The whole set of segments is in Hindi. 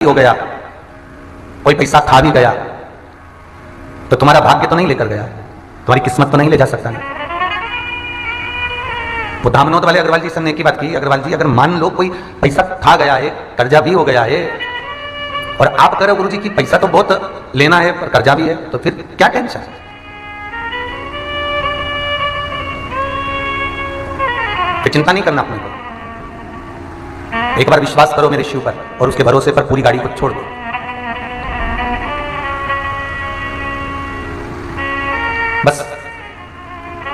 हो गया, कोई पैसा खा भी गया तो तुम्हारा भाग्य तो नहीं लेकर गया, तुम्हारी किस्मत तो नहीं ले जा सकता ना। वो दामनोद वाले अग्रवाल जी सर ने एक ही बात की, अग्रवाल जी अगर मान लो कोई पैसा खा गया है, कर्जा भी हो गया है, और आप कह रहे हो गुरु जी की पैसा तो बहुत लेना है पर कर्जा भी है, तो फिर क्या टेंशन? फिर चिंता नहीं करना अपने को, एक बार विश्वास करो मेरे शिव पर और उसके भरोसे पर पूरी गाड़ी को छोड़ दो। बस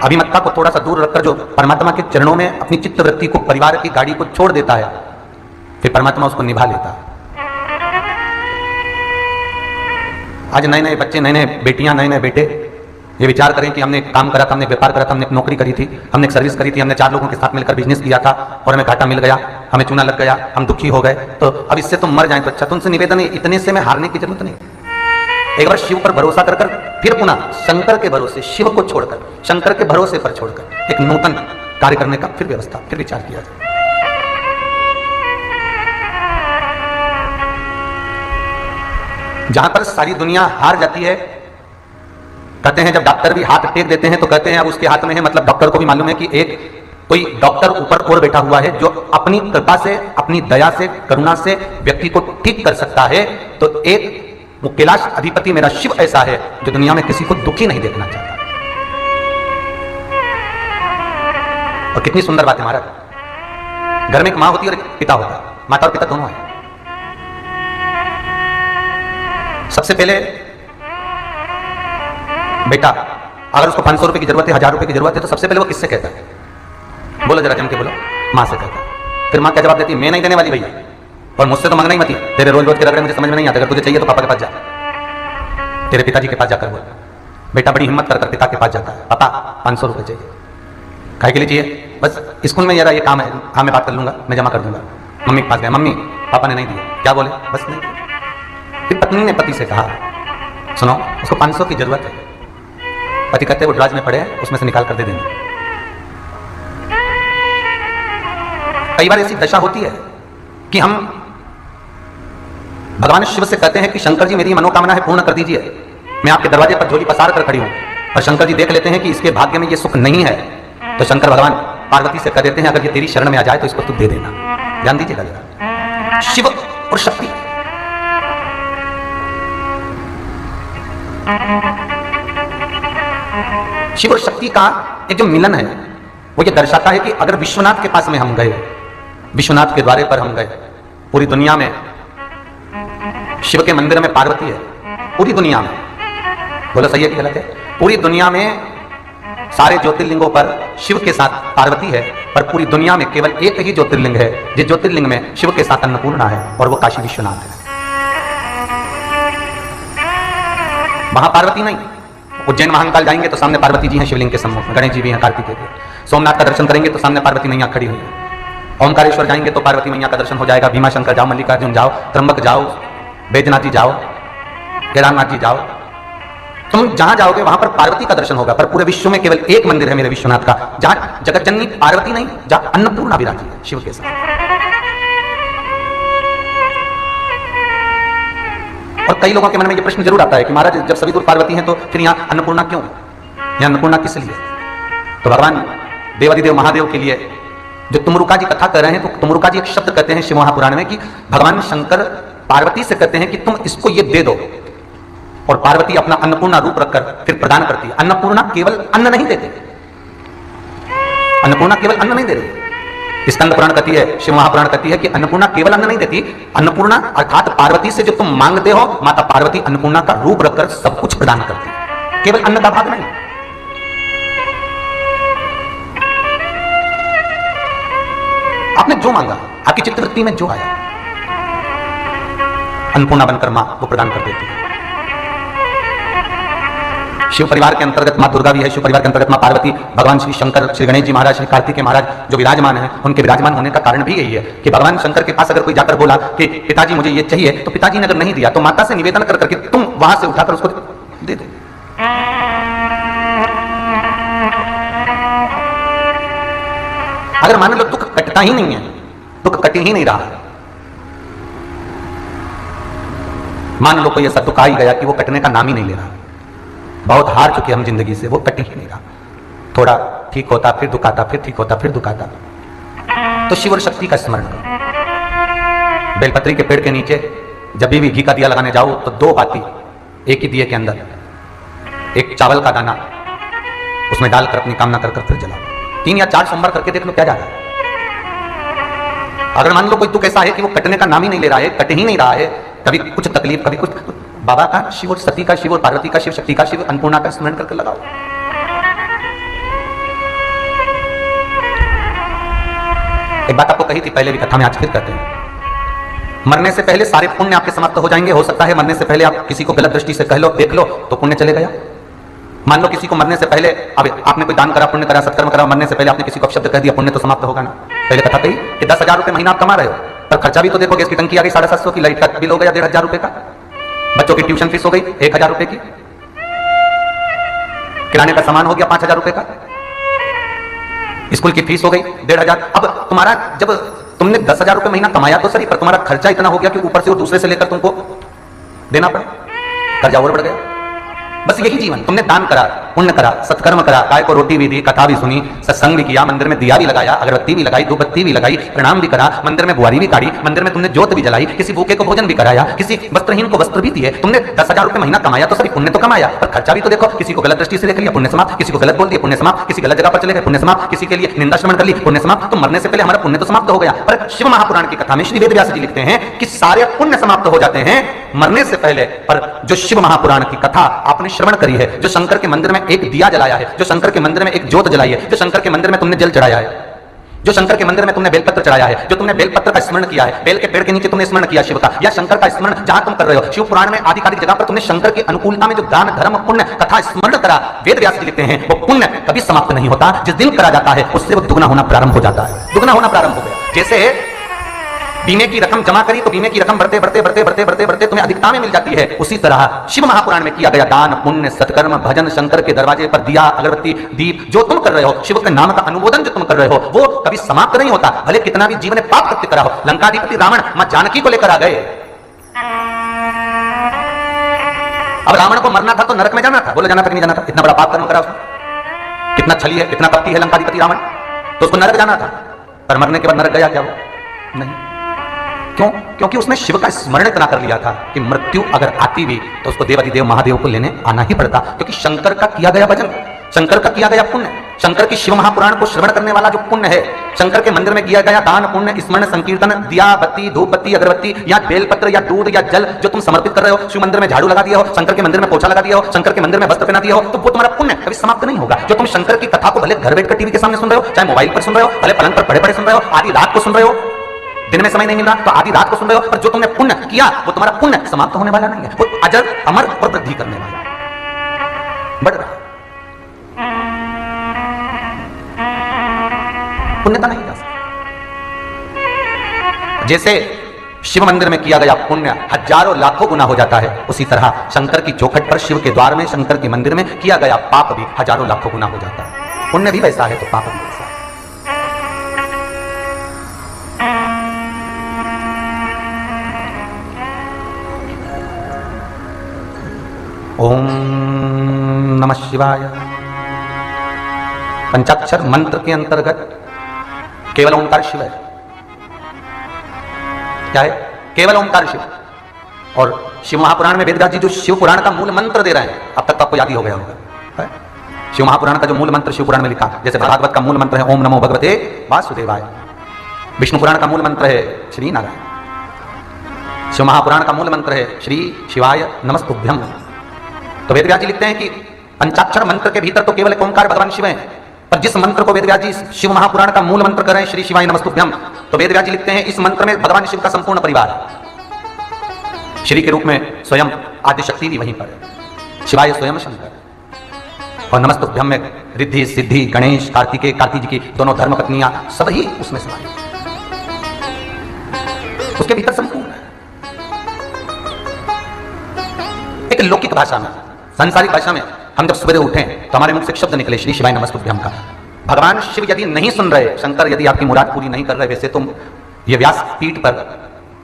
अभिमत्ता को थोड़ा सा दूर रखकर जो परमात्मा के चरणों में अपनी चित्त वृत्ति को, परिवार की गाड़ी को छोड़ देता है, फिर परमात्मा उसको निभा लेता है। आज नए नए बच्चे, नए नए बेटियां, नए नए बेटे ये विचार करें कि हमने काम करा था, हमने व्यापार करा था, हमने नौकरी करी थी, हमने एक सर्विस करी थी, हमने 4 लोगों के साथ मिलकर बिजनेस किया था और हमें घाटा मिल गया, हमें चूना लग गया, हम दुखी हो गए, तो अब इससे तो मर जाएं तो अच्छा। तो उनसे निवेदन है, इतने से में हारने की जरूरत नहीं। एक बार शिव पर भरोसा कर फिर पुनः शंकर के भरोसे, शिव को छोड़कर, शंकर के भरोसे पर छोड़कर एक नूतन कार्य करने का फिर व्यवस्था, फिर विचार किया जाए। जहां पर सारी दुनिया हार जाती है, कहते हैं जब डॉक्टर भी हाथ टेक देते हैं तो कहते हैं अब उसके हाथ में है, मतलब डॉक्टर को भी मालूम है कि एक कोई डॉक्टर ऊपर और बैठा हुआ है जो अपनी कृपा से, अपनी दया से, करुणा से व्यक्ति को ठीक कर सकता है। तो एक वो कैलाश अधिपति मेरा शिव ऐसा है जो दुनिया में किसी को दुखी नहीं देखना चाहता। और कितनी सुंदर बात है महाराज, घर में एक मां होती है और एक पिता होता है, माता और पिता दोनों है। सबसे पहले बेटा अगर उसको 500 रुपए की जरूरत है, 1000 रुपए की जरूरत है, तो सबसे पहले वो किससे कहता है? बोलो जरा जम के बोलो, मां से कहता है। फिर मां क्या जवाब देती है? मैं नहीं देने वाली भैया, और मुझसे तो मांगना ही मत, तेरे रोज रोज के रगड़े मुझे समझ में नहीं आता, अगर तुझे चाहिए तो पापा के पास जा, तेरे पिताजी के पास जाकर बोल। बेटा बड़ी हिम्मत कर पिता के पास जाता है, पापा 500 रुपए चाहिए। काहे के लिए चाहिए? बस स्कूल में यार ये काम है, हाँ मैं बात कर लूंगा, मैं जमा कर दूंगा। मम्मी के पास गया, मम्मी पापा ने नहीं दिया, क्या बोले? बस नहीं दिया। फिर पत्नी ने पति से कहा, सुनो उसको 500 की जरूरत है। पति कहते वो ड्राज में पड़े हैं, उसमें से निकाल कर दे देंगे। कई बार ऐसी दशा होती है कि हम भगवान शिव से कहते हैं कि शंकर जी मेरी मनोकामना है पूर्ण कर दीजिए, मैं आपके दरवाजे पर झोली पसार कर खड़ी हूं, और शंकर जी देख लेते हैं कि इसके भाग्य में ये सुख नहीं है, तो शंकर भगवान पार्वती से कह देते हैं अगर ये तेरी शरण में आ जाए तो इसको तू दे देना। ध्यान दीजिएगा जरा, शिव और शक्ति, शिव और शक्ति का एक जो मिलन है वो ये दर्शाता है कि अगर विश्वनाथ के पास में हम गए, विश्वनाथ के द्वारे पर हम गए, पूरी दुनिया में शिव के मंदिर में पार्वती है, पूरी दुनिया में, बोलो सही है कि गलत है? पूरी दुनिया में सारे ज्योतिर्लिंगों पर शिव के साथ पार्वती है, पर पूरी दुनिया में केवल एक ही ज्योतिर्लिंग है जिस ज्योतिर्लिंग में शिव के साथ अन्नपूर्णा है, और वो काशी विश्वनाथ है। वहां पार्वती नहीं। उज्जैन महाकाल जाएंगे तो सामने पार्वती जी हैं शिवलिंग के सम्मुख, गणेश जी भी हैं, कार्तिकेय भी। सोमनाथ का दर्शन करेंगे तो सामने पार्वती मैया खड़ी हुई है। ओमकारेश्वर जाएंगे तो पार्वती मैया का दर्शन हो जाएगा। भीमाशंकर जाओ, मल्लिकार्जुन जाओ, त्र्यंबक जाओ, बैजनाथ जी जाओ, केदारनाथ जी जाओ, तुम जहां जाओगे वहां पर पार्वती का दर्शन होगा। पर पूरे विश्व में केवल एक मंदिर है मेरे विश्वनाथ का जहां जगत जननी पार्वती नहीं, जहां अन्नपूर्णा विराजी है शिव के साथ। और कई लोगों के मन में यह प्रश्न जरूर आता है कि महाराज जब सभी दूर पार्वती हैं तो फिर यहाँ अन्नपूर्णा क्यों? यहाँ अन्नपूर्णा किस लिए? तो भगवान देवादिदेव महादेव के लिए जो तुमरुका जी कथा कर रहे हैं, तो तुमरुका जी एक शब्द कहते हैं शिव महापुराण में कि भगवान शंकर पार्वती से कहते हैं कि तुम इसको ये दे दो, और पार्वती अपना अन्नपूर्णा रूप रखकर फिर प्रदान करती है। अन्नपूर्णा केवल अन्न नहीं देते, अन्नपूर्णा केवल अन्न नहीं दे रही। स्कंद पुराण कहती है, शिव महापुराण कहती है कि अन्नपूर्णा केवल अन्न नहीं देती, अन्नपूर्णा अर्थात पार्वती से जो तुम मांगते हो, माता पार्वती अन्नपूर्णा का रूप रखकर सब कुछ प्रदान करती है, केवल अन्न का भाग नहीं। आपने जो मांगा, आपकी चित्तवृत्ति में जो आया, अन्नपूर्णा बनकर मां वो प्रदान कर देती है। शिव परिवार के अंतर्गत मां दुर्गा भी है, शिव परिवार के अंतर्गत मां पार्वती, भगवान श्री शंकर, श्री गणेश जी महाराज, श्री कार्तिकेय महाराज जो विराजमान है, उनके विराजमान होने का कारण भी यही है कि भगवान शंकर के पास अगर कोई जाकर बोला कि पिताजी मुझे ये चाहिए, तो पिताजी ने अगर नहीं दिया तो माता से निवेदन कर करके तुम वहां से उठाकर उसको दे दो। अगर मान लो दुख कटता ही नहीं है, दुख कट ही नहीं रहा, मान लो कोई ऐसा दुख आ ही गया कि वो कटने का नाम ही नहीं ले रहा, बहुत हार चुके हम जिंदगी से, वो कट ही नहीं रहा, थोड़ा ठीक होता फिर दुख आता, फिर ठीक होता फिर दुख आता, तो शिव और शक्ति का स्मरण करो। बेलपत्री के पेड़ के नीचे जब भी घी का दिया लगाने जाओ तो 2 बाती एक ही दिए के अंदर एक चावल का दाना उसमें डालकर अपनी कामना कर फिर जलाओ। 3 या 4 सोमवार करके देख लो क्या जाता है। अगर मान लो कोई दुख ऐसा है कि वो कटने का नाम ही नहीं ले रहा है, कट ही नहीं रहा है, कभी कुछ तकलीफ कभी कुछ, बाबा का शिव और सती का, शिव और पार्वती का, शिव शक्ति का, शिव अन्नपूर्णा का स्मरण करके लगाओ। एक बात आपको कही थी पहले भी कथा में, आज फिर कहते हैं, मरने से पहले सारे पुण्य आपके समाप्त हो जाएंगे। हो सकता है मरने से पहले आप किसी को गलत दृष्टि से कह लो, देख लो तो पुण्य चले गया। मान लो किसी को मरने से पहले, अब आपने कोई दान करा, पुण्य करा, सत्कर्म करा, मरने से पहले आपने किसी को अपशब्द कह दिया, पुण्य तो समाप्त होगा ना। पहले कथा कही कि 10,000 रुपए महीना आप कमा रहे हो, पर खर्चा भी तो देखो, गैस की टंकी आ गई 750 की, लाइट का बिल हो गया 1,500 रुपए का, बच्चों की ट्यूशन फीस हो गई 1,000 रुपए की, किराने का सामान हो गया 5,000 रुपए का, स्कूल की फीस हो गई 1,500। अब तुम्हारा, जब तुमने 10,000 रुपए महीना कमाया तो सही, पर तुम्हारा खर्चा इतना हो गया कि ऊपर से और दूसरे से लेकर तुमको देना पड़ा, कर्जा और बढ़ गया। बस यही जीवन, तुमने दान करा, पुण्य करा, सत्कर्म करा, गाय को रोटी भी दी, कथा भी सुनी, सत्संग भी किया, मंदिर में दिया भी लगाया, अगरबत्ती भी लगाई, धूपबत्ती भी लगाई, प्रणाम भी करा, मंदिर में बुआरी भी काढ़ी, मंदिर में तुमने ज्योत भी जलाई, किसी भूखे को भोजन भी कराया, किसी वस्त्रहीन को वस्त्र भी दिए। तुमने 10,000 रुपए महीना कमाया तो सही, पुण्य तो कमाया, पर खर्चा भी तो देखो, किसी को गलत दृष्टि से देख लिया, पुण्य समाप्त, किसी को गलत बोल दिया, पुण्य समाप्त, किसी गलत जगह पर चले गए, पुण्य समाप्त, किसी के लिए निंदा श्रवण कर ली, पुण्य समाप्त। तो मरने से पहले हमारा पुण्य तो समाप्त हो गया। पर शिव महापुराण की कथा में श्री वेदव्यास जी लिखते हैं कि सारे पुण्य समाप्त हो जाते हैं मरने से पहले, पर जो शिव महापुराण की कथा आपने श्रवण करी है, जो शंकर के मंदिर में एक दिया जलाया है, जो शंकर के मंदिर में एक ज्योत जलाई है, जो शंकर के मंदिर में तुमने जल चढ़ाया है, जो शंकर के मंदिर में तुमने बेलपत्र चढ़ाया है, जो तुमने बेलपत्र का स्मरण किया है, बेल के पेड़ के नीचे तुमने स्मरण किया शिव का, या शंकर का स्मरण जहां तुम कर रहे हो, शिव पुराण में आधिकारिक जगह पर तुमने शंकर की अनुकूलता में जो दान धर्म पुण्य कथा स्मरण करा, वेद व्यास जी लिखते हैं वो पुण्य कभी समाप्त नहीं होता। जिस दिन करा जाता है उससे वो दुगना होना प्रारंभ हो जाता है, दुगना होना प्रारंभ हो गया। जैसे बीमे की रकम जमा करी तो बीमे की रकम बढ़ते बढ़ते बढ़ते बढ़ते बढ़ते बढ़ते तुम्हें अधिकता में मिल जाती है, उसी तरह शिव महापुराण में किया गया दान पुण्य सत्कर्म भजन, शंकर के दरवाजे पर दिया अगरबत्ती दीप जो तुम कर रहे हो, शिव के नाम का अनुमोदन जो तुम कर रहे हो, वो कभी समाप्त नहीं होता, भले कितना भी जीवन में पाप कृत्य करा हो। लंकाधिपति रावण मां जानकी को लेकर आ गए, अब रावण को मरना था तो नरक में जाना था, बोले जाना था कि नहीं जाना था, इतना बड़ा पाप कर्म करा उसने, कितना छली है, कितना कपटी है लंकाधिपति रावण, तो उसको नरक जाना था, पर मरने के बाद नरक गया क्या वो? नहीं। क्यों? क्योंकि उसने शिव का स्मरण इतना कर लिया था कि मृत्यु अगर आती भी तो उसको देवाधिदेव महादेव को लेने आना ही पड़ता, क्योंकि शंकर का किया गया भजन, शंकर का किया गया पुण्य, शंकर की शिव महापुराण को श्रवण करने वाला जो पुण्य है, शंकर के मंदिर में किया गया दान पुण्य स्मरण संकीर्तन, दिया बत्ती धूप बत्ती अगरबत्ती या बेलपत्र या दूध या जल जो तुम समर्पित कर रहे हो, शिव मंदिर में झाड़ू लगा दिया हो, शंकर के मंदिर में पोछा लगा दिया हो, शंकर के मंदिर में वस्त्र पहना दिया हो, तो वो तुम्हारा पुण्य कभी समाप्त नहीं होगा। जो तुम शंकर की कथा को भले घर बैठकर टीवी के सामने सुन रहे हो, चाहे मोबाइल पर सुन रहे हो, भले पलंग पर पड़े पड़े सुन रहे हो, आधी रात को सुन रहे हो, दिन में समय नहीं मिल रहा तो आधी रात को सुन रहे हो, पर जो तुमने पुण्य किया वो तुम्हारा पुण्य समाप्त होने वाला नहीं है, वो अजर अमर और वृद्धि करने वाला बढ़ रहा, पुण्यता नहीं जा सकती। जैसे शिव मंदिर में किया गया पुण्य हजारों लाखों गुना हो जाता है, उसी तरह शंकर की चौखट पर शिव के द्वार में शंकर के मंदिर में किया गया पाप भी हजारों लाखों गुना हो जाता है। पुण्य भी वैसा है तो पाप भी वैसा है। ओम नमः शिवाय। पंचाक्षर मंत्र के अंतर्गत केवल ओंकार शिव है। क्या है? केवल ओंकार शिव। और शिव महापुराण में वेदव्यास जी जो शिव पुराण का मूल मंत्र दे रहे हैं, अब तक तो आपको याद ही हो गया होगा, शिव महापुराण का जो मूल मंत्र शिव पुराण में लिखा, जैसे भागवत का मूल मंत्र है ओम नमो भगवते वासुदेवाय, विष्णु पुराण का मूल मंत्र है श्री नारायण, शिव महापुराण का मूल मंत्र है श्री शिवाय नमस्तुभ्यम। तो वेदव्यास जी लिखते हैं कि पंचाक्षर मंत्र के भीतर तो केवल ओंकार भगवान शिव है, पर जिस मंत्र को वेदव्यास जी शिव महापुराण का मूल मंत्र कर रहे हैं श्री शिवाय नमस्तुभ्यम, तो वेदव्यास जी लिखते हैं इस मंत्र में भगवान शिव का संपूर्ण परिवार, श्री के रूप में स्वयं आदि शक्ति भी वहीं पर है, शिवाय स्वयं शंकर, और नमस्तुभ्यम में रिद्धि सिद्धि गणेश कार्तिकेय कार्तिक जी की दोनों धर्म पत्नियां सब ही उसमें समाई, उसके भीतर संपूर्ण है। एक लौकिक भाषा में, सांसारिक भाषा में हम जब सवेरे उठे तो हमारे मुख से शब्द निकले श्री शिवाय नमस्तुभ्यम का। भगवान शिव यदि नहीं सुन रहे, शंकर यदि आपकी मुराद पूरी नहीं कर रहे, वैसे तुम ये व्यास पीठ पर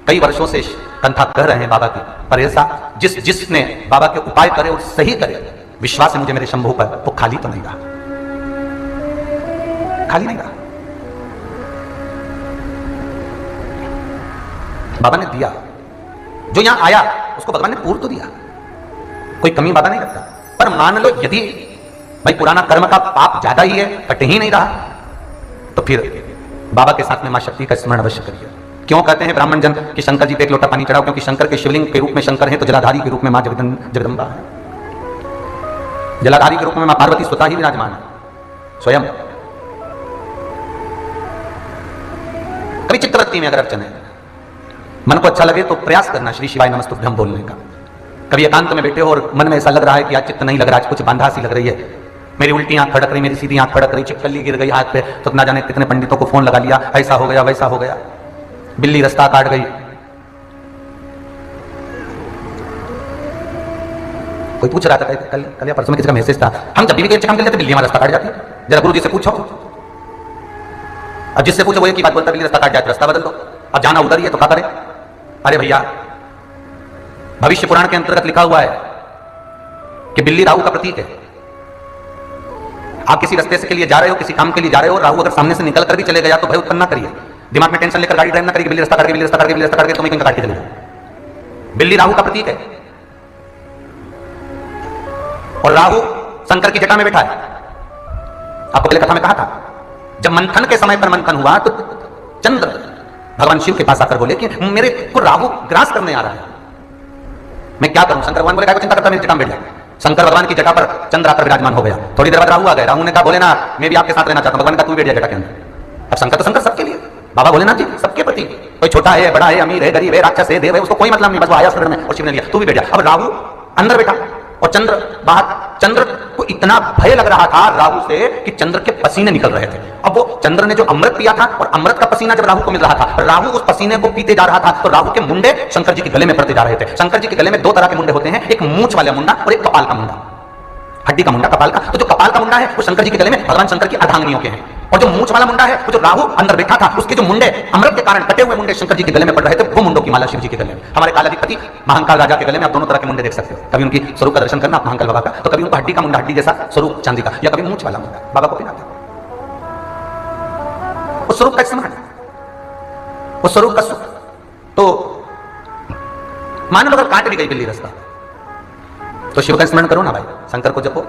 कई वर्षों से कथा कह रहे हैं बाबा की, पर ऐसा जिसने बाबा के उपाय करे और सही करे, विश्वास है मुझे मेरे शंभू पर, वो खाली तो नहीं रहा, खाली नहीं रहा। बाबा ने दिया, जो यहां आया उसको भगवान ने पूर्ण तो दिया, कोई कमी बाबा नहीं रखता। पर मान लो यदि भाई पुराना कर्म का पाप ज्यादा ही है, कट ही नहीं रहा, तो फिर बाबा के साथ में मां शक्ति का स्मरण अवश्य करिए। क्यों कहते हैं ब्राह्मण जन कि शंकर जी पे एक लोटा पानी चढ़ाओ? क्योंकि शंकर के शिवलिंग के रूप में शंकर है, तो जलाधारी के रूप में मां जगदंबा है, जलाधारी के रूप में मां पार्वती स्वतः ही विराजमान है स्वयं। कभी चित्तवृत्ति में अगर अर्चन है, मन को अच्छा लगे तो प्रयास करना श्री शिवाय नमस्तुभ्यं बोलने का। कभी एकांत में बैठे हो और मन में ऐसा लग रहा है कि आज चित्त नहीं लग रहा, आज कुछ बांधा सी लग रही है, मेरी उल्टी आंख फड़क रही, मेरी सीधी आंख फड़क रही, चिपकली गिर गई हाथ पे, तो ना जाने कितने पंडितों को फोन लगा लिया, ऐसा हो गया वैसा हो गया, बिल्ली रास्ता काट गई। कोई पूछ रहा था कल या परसों में किसी का मैसेज था, हम जब भी काम कर लेते बिल्ली हमारा रास्ता काट जाती है, जरा गुरु जी से पूछो। अब जिससे पूछो वो एक ही बात बोलता, बिल्ली रास्ता काट जाए, रास्ता बदल दो, अब जाना उधर ही है तो क्या करें? अरे भैया, भविष्य पुराण के अंतर्गत लिखा हुआ है कि बिल्ली राहु का प्रतीक है। आप किसी रास्ते से के लिए जा रहे हो, किसी काम के लिए जा रहे हो, राहु अगर सामने से निकल कर भी चले गया तो भय उत्पन्न ना करिए, दिमाग में टेंशन लेकर गाड़ी ड्राइव ना करिए, बिल्ली रास्ता काट के, बिल्ली रास्ता काट के, बिल्ली रास्ता काट के, तुम्हें कहीं काट के चले जाओ। बिल्ली राहु का प्रतीक है और राहु शंकर की जटा में बैठा है। आपको पहले कथा में कहा था, जब मंथन के समय पर मंथन हुआ तो चंद्र भगवान शिव के पास आकर बोले कि मेरे को राहु ग्रास करने आ रहा है, मैं क्या करूं? शंकर भगवान बोले क्या चिंता करता, मेरी जटा में बैठ जा। शंकर भगवान की जटा पर चंद्र आकर विराजमान हो गया। थोड़ी देर बाद राहु आ गए, राहु ने कहा बोले ना मैं भी आपके साथ रहना चाहता हूं। भगवान का तू बैठ जा जटा के अंदर। अब शंकर तो शंकर सबके लिए, बाबा भोलेनाथ जी सबके प्रति, कोई छोटा है बड़ा है अमीर है गरीब है राक्षस है देव है, उसको कोई मतलब नहीं, बस वो आया शरण में और शिव ने लिया, तू भी बैठ जा। अब राहु अंदर बैठा और चंद्र बाहर। चंद्र को इतना भय लग रहा था राहु से कि चंद्र के पसीने निकल रहे थे। अब वो चंद्र ने जो अमृत पिया था और अमृत का पसीना जब राहु को मिल रहा था, राहु उस पसीने को पीते जा रहा था, तो राहु के मुंडे शंकर जी के गले में पड़ते जा रहे थे। शंकर जी के गले में दो तरह के मुंडे होते हैं, एक मूंछ वाला मुंडा और एक कपाल का मुंडा, हड्डी का मुंडा कपाल का। तो जो कपाल का मुंडा है वो शंकर जी के गले में भगवान शंकर की अर्धांगिनियों के हैं, और जो मूंछ वाला मुंडा है वो जो राहु अंदर बैठा था उसके जो मुंडे अमृत के कारण कटे हुए मुंडे शंकर जी के गले में पड़ रहे थे, वो मुंडों की माला शिव जी के गले में। हमारे कालाधिपति महाकाल राजा के गले में आप दोनों तरह के मुंडे देख सकते हो, कभी उनकी स्वरूप का दर्शन करना आप महाकाल बाबा का, तो कभी उनका हड्डी का मुंडा हड्डी जैसा स्वरूप चांदी का, या कभी मूंछ वाला मुंडा बाबा को पिनाता। उस स्वरूप का स्मरण, उस स्वरूप का सुख। तो मान लो अगर काट भी गई बिल्ली रास्ता, तो शिव का स्मरण करो ना भाई, शंकर को जपो,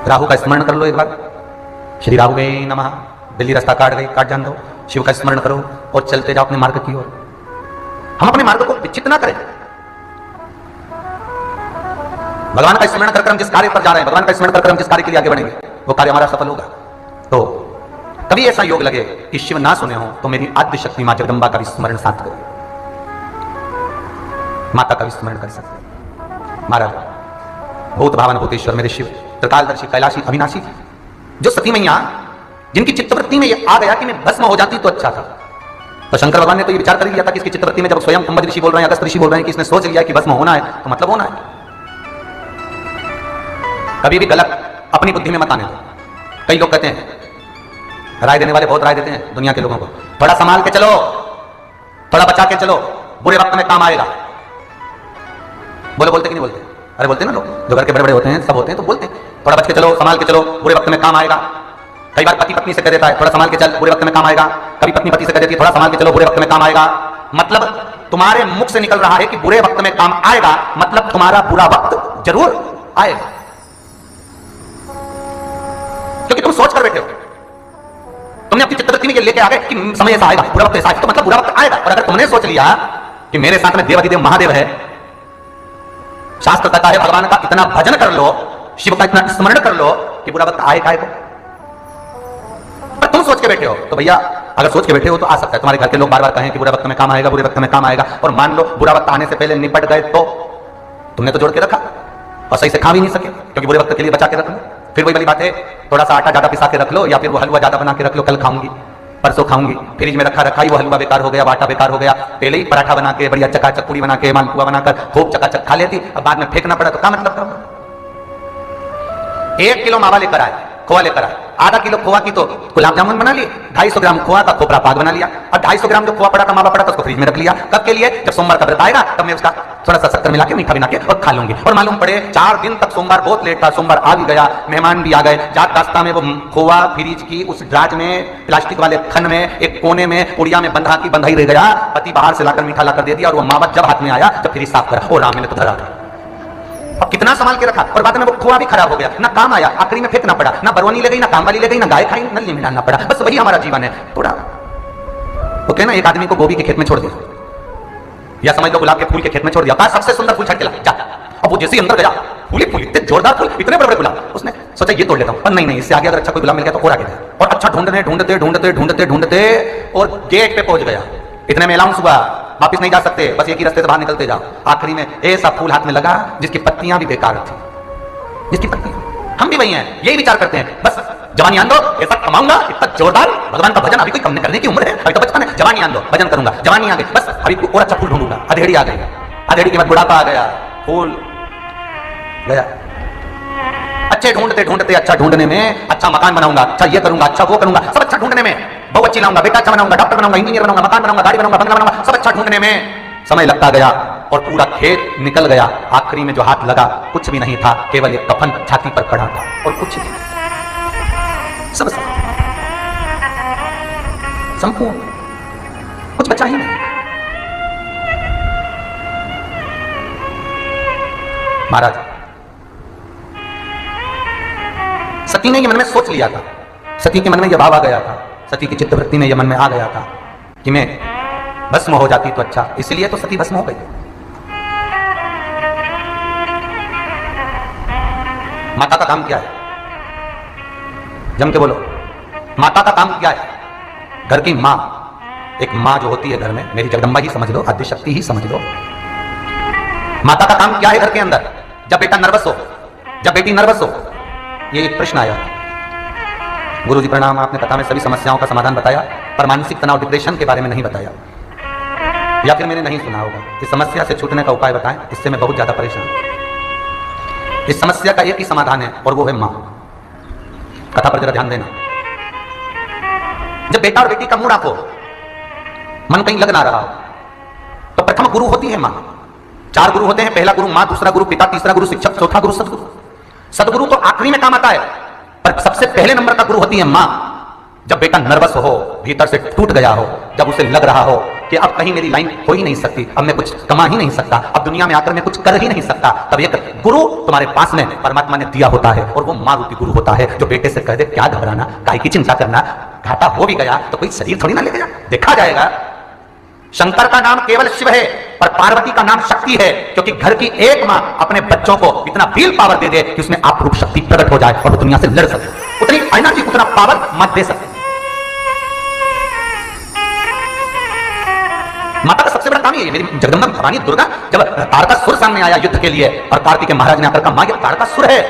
राहु का स्मरण कर लो एक बार, श्री राहु गए नमः, बिल्ली रास्ता काट गई, काट जान दो, शिव का स्मरण करो और चलते जाओ अपने मार्ग की ओर। हम अपने मार्ग को विचित ना करें, भगवान का स्मरण कर हम जिस कार्य पर जा रहे हैं, भगवान का स्मरण कर हम जिस कार्य के लिए आगे बढ़ेंगे, वो कार्य हमारा सफल होगा। तो कभी ऐसा योग लगे कि शिव ना सुने हो तो मेरी आद्य शक्ति मां जगदंबा का भी स्मरण साथ करो, माता का भी स्मरण कर सकते। महाराज भूत भावन भूतेश्वर मेरे शिव त्रिकालदर्शी कैलाशी अविनाशी, जो सती मैया जिनकी चित्तवृत्ति में ये आ गया कि मैं भस्म हो जाती तो अच्छा था, तो शंकर भगवान ने तो ये विचार कर लिया था कि इसकी चित्तवृत्ति में जब स्वयं कुंभ ऋषि बोल रहे हैं, अगस्त ऋषि बोल रहे हैं कि इसने सोच लिया कि भस्म होना है तो मतलब होना है। कभी भी गलत अपनी बुद्धि में मत आने दो। कई लोग कहते हैं, राय देने वाले बहुत राय देते हैं दुनिया के लोगों को, थोड़ा संभाल के चलो, थोड़ा बचा के चलो, बुरे वक्त में काम आएगा। बोले बोलते कि नहीं बोलते? अरे बोलते ना लोग, जो घर के बड़े बड़े होते हैं सब होते हैं तो बोलते हैं, थोड़ा बच के चलो, संभाल के चलो, बुरे वक्त में काम आएगा। कई बार पति पत्नी से कह देता है थोड़ा संभाल के चल, बुरे वक्त में काम आएगा। कभी पत्नी पति से कह देती है थोड़ा संभाल के चलो, बुरे वक्त में काम आएगा। मतलब तुम्हारे मुख से निकल रहा है कि बुरे वक्त में काम आएगा, मतलब तुम्हारा बुरा वक्त जरूर आएगा, क्योंकि तुम सोच कर बैठे हो, तुमने अपनी चित्तवृत्ति में ये लेके आ गए कि समय ऐसा आएगा, बुरा वक्त ऐसा आएगा, तो मतलब बुरा वक्त आएगा। और अगर तुमने सोच लिया कि मेरे साथ में देवाधिदेव महादेव है, शास्त्र कहता है भगवान का इतना भजन कर लो, शिव का इतना स्मरण कर लो कि बुरा वक्त आएगा, पर तुम सोच के बैठे हो, तो भैया अगर सोच के बैठे हो तो आ सकता है तुम्हारे घर के लोग बार बार कहें कि बुरा वक्त में काम आएगा, बुरे वक्त में काम आएगा, और मान लो बुरा वक्त आने से पहले निपट गए तो तुमने तो जोड़ के रखा और सही से खा भी नहीं सके, क्योंकि बुरे वक्त के लिए बचा के रख लो। फिर वही वाली बात है, थोड़ा सा आटा ज्यादा पिसा के रख लो, या फिर वो हलवा ज्यादा बना के रख लो, कल खाऊंगी परसों खाऊंगी, फ्रिज में रखा ही वो हलवा बेकार हो गया, आटा बेकार हो गया, पहले ही पराठा बना के बढ़िया चकाचक पूड़ी बना के मालपुआ बनाकर खूब चकाचक खा लेती, अब बाद में फेंकना पड़ा तो क्या मतलब था? 1 किलो मावा लेकर आए, खोआ लेकर आए, आधा किलो खोआ की तो गुलाब जामुन बना लिए, 250 ग्राम खोआ का खोपरा पाक बना लिया, और 250 ग्राम जो खोआ पड़ा था मावा पड़ा था उसको फ्रिज में रख लिया। कब के लिए? जब सोमवार का व्रत आएगा तब मैं उसका थोड़ा सा शक्कर मिला के मीठा मिला के और खा लूंगी। और मालूम पड़े 4 दिन तक सोमवार बहुत लेट था, सोमवार आ भी गया, मेहमान भी आ गए। जात रास्ता में वो खोआ फ्रिज की उस ड्राज में प्लास्टिक वाले खन में एक कोने में पुड़िया में बंधा की बंधा ही रह गया। पति बाहर से लाकर मीठा लाकर दे दिया और वो मावत जब हाथ में आया जब फ्रिज साफ करा, ओ राम, मैंने तो धरा था। अब कितना संभाल के रखा और बाद में वो खोआ भी खराब हो गया, ना काम आया, आखिरी में फेंकना पड़ा, ना बरवनी ले गई, ना काम वाली ले गई, ना गाय खाई, नली में डालना पड़ा। बस वही हमारा जीवन है। थोड़ा वो कहना एक आदमी को गोभी के खेत में छोड़ दिया, या समझ लो गुलाब के फूल के खेत में छोड़ दिया, कहा सबसे सुंदर फूल छट के ला जा। अब वो जैसे ही अंदर गया, फूल इतने जोरदार फूल, इतने बड़े बड़े गुलाब, उसने सोचा ये तोड़ लेता हूं, पर नहीं, इससे आगे अगर अच्छा कोई गुलाब मिल गया तो और आगे गया और अच्छा ढूंढने ढूंढते ढूंढते ढूंढते ढूंढते और गेट पे पहुंच गया। इतने में अनाउंस हुआ वापिस नहीं जा सकते, बस एक ही रास्ते से बाहर निकलते जाओ। आखिरी में ऐसा फूल हाथ में लगा जिसकी पत्तियां भी बेकार थी, जिसकी पत्तियां। हम भी वही हैं, यही विचार करते हैं, बस जवानी आन दो, ऐसा कमाऊंगा इतना जोरदार, भगवान का भजन अभी कोई कम करने की उम्र है, अभी तो बचपन है, जवानी आन दो, भजन करूंगा, जवानी आ गई, बस अभी और अच्छा फूल ढूंढूंगा। अधेड़ी आ गई, अधेड़ी के बाद बुढ़ापा आ गया, फूल गया। अच्छे ढूंढते ढूंढते अच्छा ढूंढने में, अच्छा मकान बनाऊंगा, अच्छा ये करूंगा, अच्छा वो करूंगा, सब अच्छा ढूंढने में, बहु अच्छी लाऊंगा, बेटा अच्छा बनाऊंगा, डॉक्टर बनाऊंगा, इंजीनियर बनाऊंगा, मकान बनाऊंगा, गाड़ी बनाऊंगा, बंगला बनाऊंगा, सब अच्छा ढूंढने में समय लगता गया और पूरा खेत निकल गया। आखिरी में जो हाथ लगा कुछ भी नहीं था, केवल एक कफन छाती पर पड़ा था और कुछ नहीं, सब संपूर्ण, कुछ बचा ही नहीं। महाराज सती ने ये मन में सोच लिया था, सती के मन में यह भाव आ गया था, सती की चित्तवृत्ति में यह मन में आ गया था कि मैं भस्म हो जाती तो अच्छा, इसलिए तो सती भस्म हो गई। माता का काम क्या है? जम के बोलो, माता का काम क्या है? घर की मां, एक मां जो होती है घर में, मेरी जगदम्बा ही समझ लो, आद्य शक्ति ही समझ लो। माता का काम क्या है घर के अंदर? जब बेटा नर्वस हो, जब बेटी नर्वस हो, ये एक प्रश्न आया। गुरुजी प्रणाम, आपने कथा में सभी समस्याओं का समाधान बताया, पर मानसिक तनाव डिप्रेशन के बारे में नहीं बताया, या फिर मैंने नहीं सुना होगा। इस समस्या से छूटने का उपाय बताएं, इससे मैं बहुत ज्यादा परेशान हूं। इस समस्या का एक ही समाधान है और वो है मां। कथा पर जरा ध्यान देना। जब बेटा और बेटी का मूड ऑफ हो, मन कहीं लग ना रहा हो, तो प्रथम गुरु होती है मां। 4 गुरु होते हैं, पहला गुरु मां, दूसरा गुरु पिता, तीसरा गुरु शिक्षक, चौथा गुरु सदगुरु। सदगुरु तो आखिरी में काम आता है, पर सबसे पहले नंबर का गुरु होती है मां। जब बेटा नर्वस हो, भीतर से टूट गया हो, जब उसे लग रहा हो कि अब कहीं मेरी लाइन हो ही नहीं सकती, अब मैं कुछ कमा ही नहीं सकता, अब दुनिया में आकर मैं कुछ कर ही नहीं सकता, तब एक गुरु तुम्हारे पास में परमात्मा ने दिया होता है और वो मां रूपी गुरु होता है, जो बेटे से कह दे क्या घबराना, काहे की चिंता करना, घाटा हो भी गया तो कोई शरीर थोड़ी ना ले गया, देखा जाएगा। शंकर का नाम केवल शिव है, पर पार्वती का नाम शक्ति है, क्योंकि घर की एक मां अपने बच्चों को इतना विल पावर दे दे कि उसमें आप रूप शक्ति प्रकट हो जाए और वो दुनिया से लड़ सके। उतनी एनर्जी, उतना पावर मत दे सकते। माता का सबसे बड़ा काम ये है, मेरी जगदम्बा भवानी दुर्गा, जब तारकासुर सामने आया युद्ध के लिए और कार्तिकेय महाराज ने आकर कहा मां ये तारकासुर है,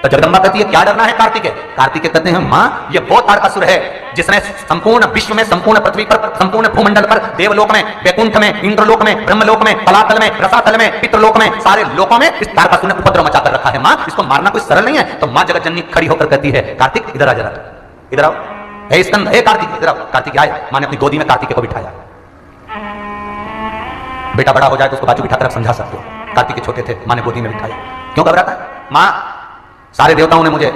तो जगदम्बा कहती है क्या डरना है कार्तिकेय? कार्तिकेय कहते हैं मां ये वो तारकासुर है जिसने संपूर्ण विश्व में, संपूर्ण पृथ्वी पर, संपूर्ण भूमंडल पर, देवलोक में, वैकुंठ में, इंद्रलोक में, ब्रह्मलोक में, पलातल में, रसातल में, पितृलोक में, सारे लोकों में इस तारकासुर ने उपद्रव मचा कर रखा है। मां इसको मारना कोई सरल नहीं है। तो मां जगत जननी खड़ी होकर कहती है कार्तिक इधर आ, जरा इधर आओ, हे स्कंद, हे कार्तिक इधर आओ। कार्तिक आए, मां ने अपनी गोदी में कार्तिकेय को बिठाया। बेटा बड़ा हो जाए तो उसको बाजू बिठाकर आप समझा सकते हो, कार्तिकेय छोटे थे, मां ने गोदी में बिठाया। क्यों घबराता है? मां सारे देवताओं ने मुझे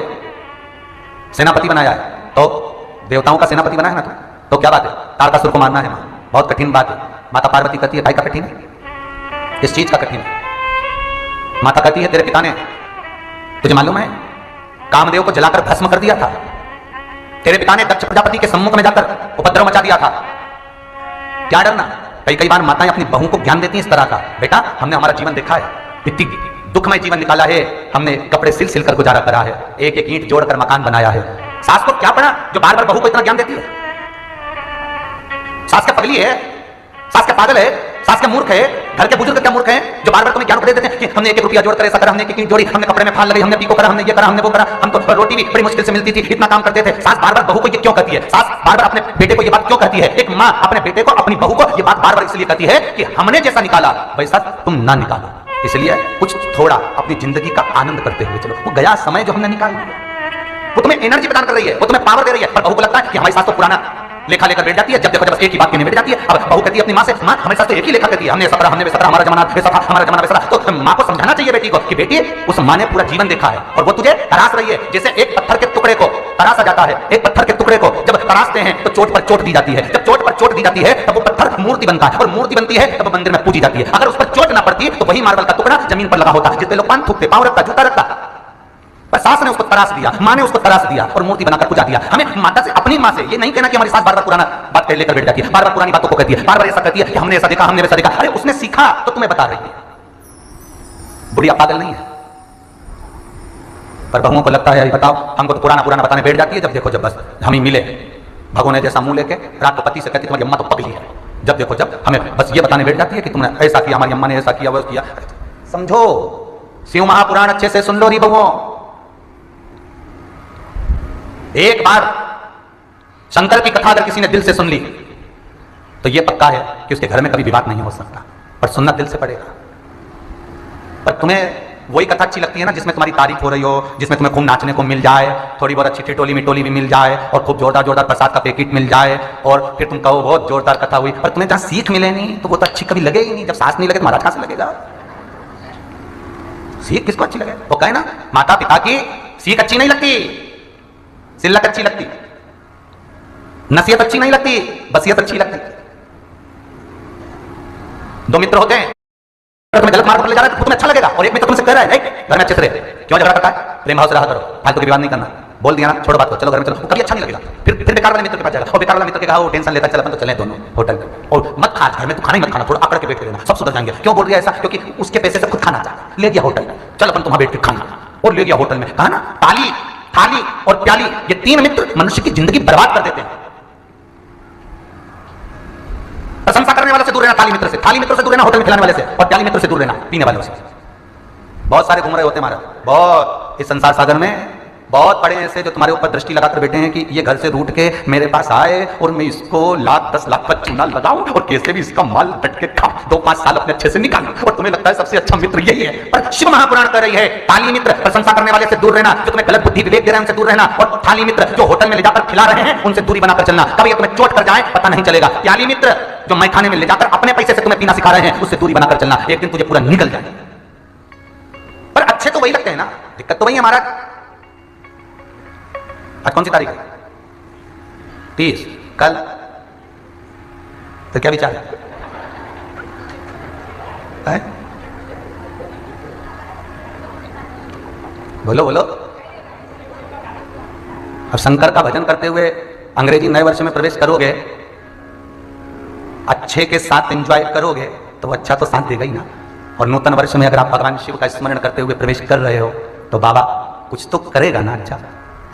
सेनापति बनाया है, तो देवताओं का सेनापति बनाया ना तो क्या बात है, तारकासुर को मारना है मां, बहुत कठिन बात है। माता पार्वती कहती है भाई का कठिन है, इस चीज का कठिन है। माता कहती है तेरे पिता ने, तुझे मालूम है, कामदेव को जलाकर भस्म कर दिया था। तेरे पिता ने दक्ष प्रजापति के सम्मुख में जाकर उपद्रव मचा दिया था। क्या डरना? कई बार माताएं अपनी बहू को ज्ञान देती हैं इस तरह का, बेटा हमने हमारा जीवन देखा है, इतनी दुखमय जीवन निकाला है, हमने कपड़े सिल सिल कर गुजारा करा है, एक एक ईंट जोड़कर मकान बनाया है। सास को क्या पड़ा जो बार बार बहू को इतना ज्ञान देती है? सास क्या पगली है? सास क्या पागल है? सास क्या मूर्ख है? घर के बुजुर्ग क्या मूर्ख हैं जो बार बार तुम्हें ज्ञान दे देते हैं कि हमने 1 रुपया जोड़ कर ऐसा करा, हमने 1 ईंट जोड़ी, हमने कपड़े में फाल लगी, हमने पीको करा, हमने ये करा, हमने वो करा, हमको रोटी भी बड़ी मुश्किल से मिलती थी, इतना काम करते थे। सास बार बार बहू को ये क्यों कहती है? सास बार बार अपने बेटे को ये बात क्यों कहती है? एक माँ अपने बेटे को, अपनी बहू को ये बात बार बार इसलिए कहती है कि हमने जैसा निकाला वैसा तुम ना निकालो, इसलिए कुछ थोड़ा अपनी जिंदगी का आनंद करते हुए चलो। वो गया समय जो हमने निकाल लिया, वो तुम्हें एनर्जी प्रदान कर रही है, वो तुम्हें पावर दे रही है, पर बहू को लगता है कि हमारी सास तो पुराना लेखा लेकर बैठ जाती है, जब देखो जब एक ही बात कहने बैठ जाती है। अब बहू कहती है अपनी माँ से, माँ हमेशा तो एक ही लेखा कहती है, हमने ऐसा करा, हमने वैसा करा, हमारा जमाना वैसा था, हमारा जमाना वैसा था। तो माँ को समझाना चाहिए बेटी को कि बेटी उस माँ ने पूरा जीवन देखा है और वो तुझे तराश रही है। जैसे एक पत्थर के टुकड़े को तराशा जाता है, एक पत्थर के टुकड़े को जब तराशते हैं तो चोट पर चोट दी जाती है, जब चोट पर चोट दी जाती है तब वो पत्थर मूर्ति बनता है और मूर्ति बनती है तब मंदिर में पूजी जाती है। अगर उस पर चोट ना पड़ती तो वही मार्बल का टुकड़ा जमीन पर लगा होता, जिस पे लोग पान थूकते, पांव रखता, जूता रखता। पर सास ने उसको तराश दिया, माँ ने उसको तराश दिया और मूर्ति बनाकर पूजा दिया। हमें माता से, अपनी माँ से ये नहीं कहना कि हमारी सास बार बार पुराना बात कह लेकर बैठ जाती है, बार बार पुरानी बातों को कहती है, बार बार ऐसा कहती है कि हमने ऐसा देखा, हमने वैसा देखा। अरे उसने सीखा तो तुम्हें बता रही है, बुढ़िया पागल नहीं है। पर बहुओं को लगता है बताओ हमको तो पुराना पुराना बताने बैठ जाती है, जब देखो जब बस हम ही मिले भगों ने जैसा मुंह लेके रात को पति से कहती तुम्हारी अम्मा तो पगली है, जब देखो जब हमें बस ये बताने बैठ जाती है कि तुमने ऐसा किया, हमारी अम्मा ने ऐसा किया, वो किया। समझो, शिव महापुराण अच्छे से सुन लो री बहुओं। एक बार शंकर की कथा अगर किसी ने दिल से सुन ली तो यह पक्का है कि उसके घर में कभी विवाद नहीं हो सकता, पर सुनना दिल से पड़ेगा। पर तुम्हें वही कथा अच्छी लगती है ना जिसमें तुम्हारी तारीफ हो रही हो, जिसमें तुम्हें खूब नाचने को मिल जाए, थोड़ी बहुत अच्छी ठिठोली मिटोली भी मिल जाए और खूब जोरदार जोरदार प्रसाद का पैकेट मिल जाए और फिर तुम कहो बहुत जोरदार कथा हुई। पर तुम्हें जहां सीख मिले नहीं तो वो तो अच्छी कभी लगे ही नहीं। जब सास नहीं लगे तो महाराज कहां से लगेगा? सीख किसको अच्छी लगे? वो कहे ना माता पिता की सीख अच्छी नहीं लगती, सिल्लक अच्छी लगती, नसीहत अच्छी नहीं लगती, बसियत अच्छी लगती। दो मित्र होते हैं, तुम्हें गलत मार्ग पर ले जा रहा है तो तुम्हें अच्छा लगेगा और एक मित्र तुमसे कह रहा है घर में अच्छे से रहे, क्यों झगड़ा करता है? प्रेम भाव से रहा करो, फालतू की विवाद नहीं करना। बोल दिया ना छोड़ो बात को, चलो घर में चलो, कभी अच्छा नहीं लगेगा। फिर बेकार वाले मित्र के पास जाएगा और बेकार वाला मित्र के कहा वो टेंशन लेता है, चल अपन तो चले दोनों होटल में, और मत खा घर में, तो खाना ही मत खाना, थोड़ा अकड़ के बैठ के रहना, सब सुधर जाएंगे। क्यों बोल दिया ऐसा? क्योंकि उसके पैसे से खुद खाना चाहता, ले गया होटल में, चल अपन तुम्हारा बैठ के खाना, और ले गया होटल में। कहा ना ताली, थाली और प्याली, ये तीन मित्र मनुष्य की जिंदगी बर्बाद कर देते हैं। प्रशंसा करने वाले से दूर रहना, थाली मित्र से, थाली मित्र से दूर रहना, होटल में खिलाने वाले से, और प्याली मित्र से दूर रहना, पीने वालों से। बहुत सारे घूम रहे होते हैं महाराज, बहुत इस संसार सागर में बहुत बड़े ऐसे जो तुम्हारे ऊपर दृष्टि लगाकर बैठे हैं कि ये घर से रूठ के मेरे पास आए और मैं इसको लाख 10 लाख का चूना लगाऊं और कैसे भी इसका माल बट के खाऊं, 2-5 साल अपने अच्छे से निकालूं, और तुम्हें लगता है सबसे अच्छा मित्र यही है। पर शिव महापुराण कर रही है ताली मित्र प्रशंसा करने वाले से दूर रहना, जो तुम्हें गलत बुद्धि विवेक दे रहे हैं उनसे दूर रहना, और थाली मित्र जो होटल में ले जाकर खिला रहे हैं उनसे दूरी बनाकर चलना। कभी तुम्हें चोट कर जाए पता नहीं चलेगा। प्याली मित्र जो मैखाने में ले जाकर अपने पैसे से तुम्हें पीना सिखा रहे हैं उससे दूरी बनाकर चलना, एक दिन तुझे पूरा निकल जाए। पर अच्छे तो वही लगते हैं ना, दिक्कत तो वही है महाराज। आज कौन सी तारीख है? 30। कल तो क्या विचार है? बोलो बोलो। अब शंकर का भजन करते हुए अंग्रेजी नए वर्ष में प्रवेश करोगे, अच्छे के साथ एंजॉय करोगे तो अच्छा तो साथ देगा ही ना। और नूतन वर्ष में अगर आप भगवान शिव का स्मरण करते हुए प्रवेश कर रहे हो तो बाबा कुछ तो करेगा ना अच्छा।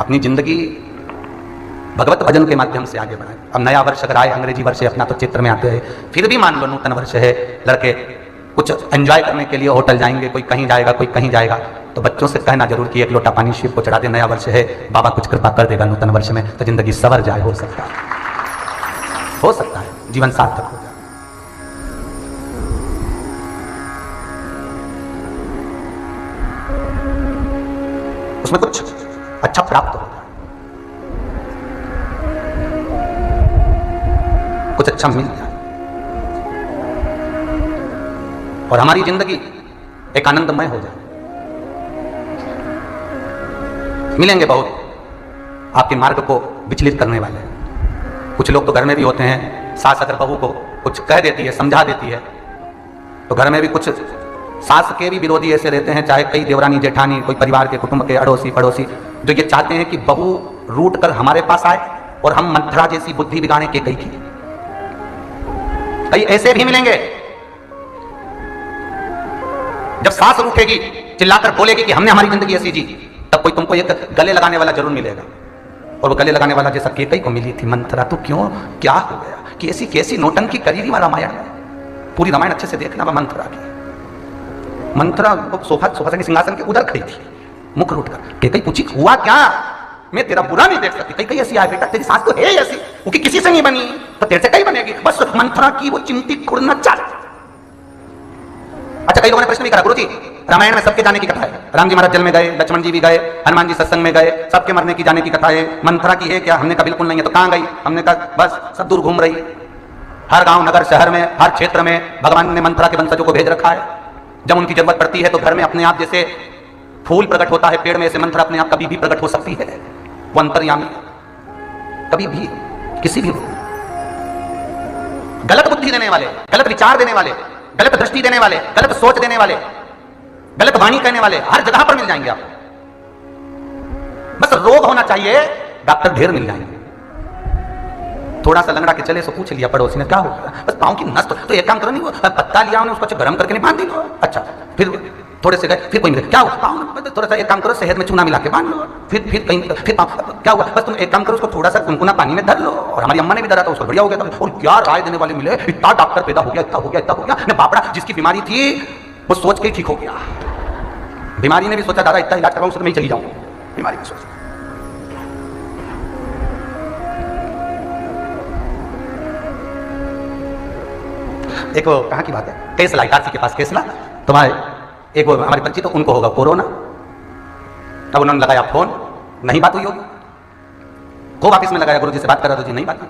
अपनी जिंदगी भगवत भजन के माध्यम से आगे बढ़ाए। अब नया वर्ष अगर आए, अंग्रेजी वर्ष अपना तो चित्र में आते हैं, फिर भी मान लो नूतन वर्ष है, लड़के कुछ एंजॉय करने के लिए होटल जाएंगे, कोई कहीं जाएगा कोई कहीं जाएगा, तो बच्चों से कहना जरूर कि एक लोटा पानी शिव को चढ़ा दे, नया वर्ष है, बाबा कुछ कृपा कर देगा नूतन वर्ष में, तो जिंदगी सवर जाए। हो सकता है जीवन सार्थक हो जाए। उसमें कुछ अच्छा प्राप्त होगा, कुछ अच्छा मिल जाए और हमारी जिंदगी एक आनंदमय हो जाए। मिलेंगे बहुत आपके मार्ग को विचलित करने वाले। कुछ लोग तो घर में भी होते हैं, सास अगर बहू को कुछ कह देती है, समझा देती है, तो घर में भी कुछ सास के भी विरोधी ऐसे रहते हैं, चाहे कई देवरानी जेठानी, कोई परिवार के कुटुंब के अड़ोसी पड़ोसी, जो ये चाहते हैं कि बहू रूट कर हमारे पास आए और हम मंथरा जैसी बुद्धि बिगाड़े के कई की। कई ऐसे भी मिलेंगे जब सास रूठेगी, चिल्लाकर बोलेगी कि हमने हमारी जिंदगी ऐसी जी, तब कोई तुमको एक गले लगाने वाला जरूर मिलेगा। और वो गले लगाने वाला जैसा केकई को मिली थी, मंथरा तू क्यों, क्या हो गया, कैसी कैसी नौटंकी करी थी रामायण में। पूरी रामायण अच्छे से देखना, वह मंथरा की, मंथरा सोफा के सिंहासन के उधर खड़ी थी, मुख रूट कर। केकई पूछी हुआ क्या, मैं तेरा बुरा नहीं देख सकती। कई ऐसी आए बेटा, तेरी सास तो है ऐसी, वो किसी से नहीं बनी तो तेरे से कहीं बनेगी, बस मंथरा की वो चिमटी कुड़ना चाहती। अच्छा अच्छा, कई लोगों ने प्रश्न भी करा, गुरुजी रामायण में सबके जाने की कथा है, राम जी महाराज जल में गए, लक्ष्मण जी भी गए, हनुमान जी सत्संग में गए, सबके मरने की जाने की कथा है, मंथरा की है क्या? हमने कहा बिल्कुल नहीं है। तो कहां गई? हमने कहा बस सब दूर घूम रही, हर गांव नगर शहर में हर क्षेत्र में भगवान ने मंथरा के वंशजों को भेज रखा है। जब उनकी जरूरत पड़ती है तो घर में अपने आप जैसे फूल प्रकट होता है पेड़ में, ऐसे मंथरा अपने आप कभी भी प्रकट हो सकती है। वो अंतर्यामी कभी भी किसी भी गलत बुद्धि देने वाले, गलत विचार देने वाले, गलत दृष्टि देने वाले, गलत सोच देने वाले, गलत वाणी कहने वाले हर जगह पर मिल जाएंगे आपको। बस रोग होना चाहिए, डॉक्टर ढेर मिल जाएंगे। थोड़ा सा लंगड़ा के चले सो पूछ लिया पड़ोसी ने क्या हो गया, बस पाँव की नस तो एक काम करो नहीं, वो पत्ता लिया उन्हें, उसको गर्म करके नहीं बांध दी। अच्छा, फिर थोड़े से गए, फिर कोई मिले, क्या हुआ पाँव में, थोड़ा सा एक काम करो शहद में चूना मिला के बांध लो, फिर कहीं फिर क्या हुआ, बस तुम एक काम करो उसको थोड़ा सा गुनगुना पानी में धर लो। और हमारी अम्मा ने भी धरा था, उसको बढ़िया हो गया था। और क्या राय देने वाले मिले, इतना डॉक्टर पैदा हो गया, इतना हो गया, इतना हो गया। मैं बापड़ा जिसकी बीमारी थी वो सोच के ही ठीक हो गया। बीमारी ने भी सोचा दादा इतना इलाज करवाऊं उसको मैं ही चली जाऊं, बीमारी की सोच। एक वो कहाँ की बात है, केस ला काशी के पास केस ला, तुम्हारे एक वो हमारे परिचित तो उनको होगा कोरोना। अब उन्होंने लगाया फोन, नहीं बात हुई होगी, खूब ऑफिस में लगाया, गुरुजी से बात करा तो जी नहीं बात हुई।